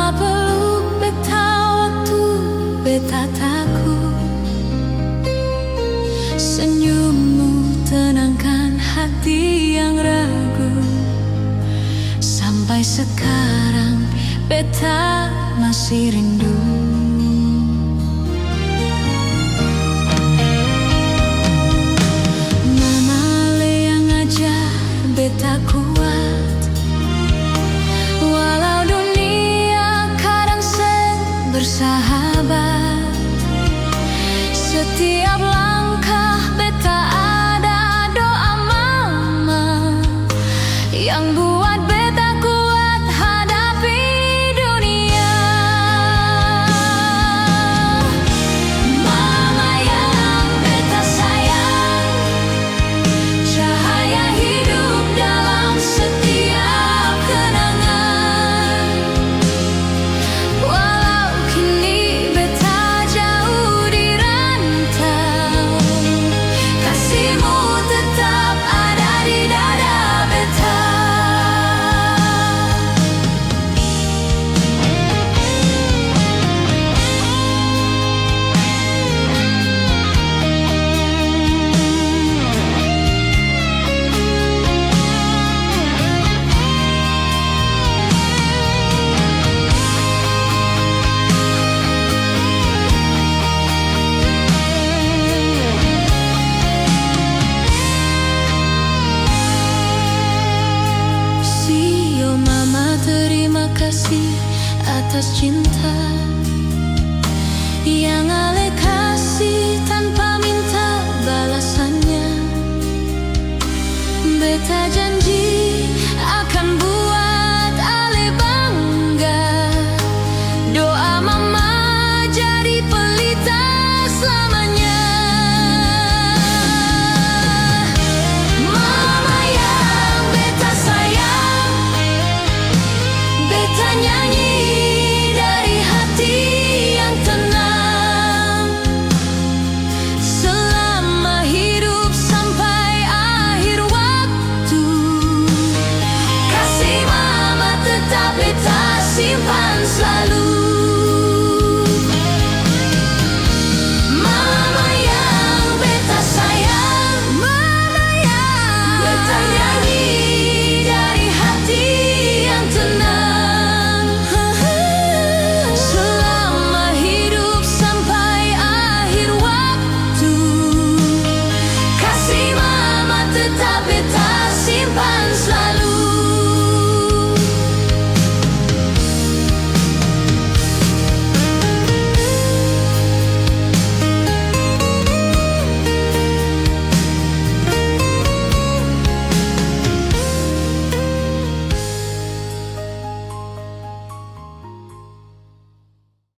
Mama peluk beta waktu beta takut. Senyummu tenangkan hati yang ragu. Sampai sekarang beta masih rindu. Mama le yang ajar beta kuat, walau dunia kadang bersahabat. Setiap langkah beta ada doa mama yang buat beta kuat hadapi dunia. Mama yang beta sayang, cahaya hidup dalam setiap kenangan. Walau kini beta jauh di rantau, kasihmu tetap ada di dada beta. Sio mama, terima kasih atas cinta yang ale kasih tanpa minta balasannya. Beta janji akan buat ale bangga. Doa mama jadi pelita selamanya. Mama yang beta sayang, beta nyanyi dari hati yang tenang. Selama hidup sampai akhir waktu, kasih mama tetap beta simpan selalu. Mama yang beta sayang, mama yang beta nyanyi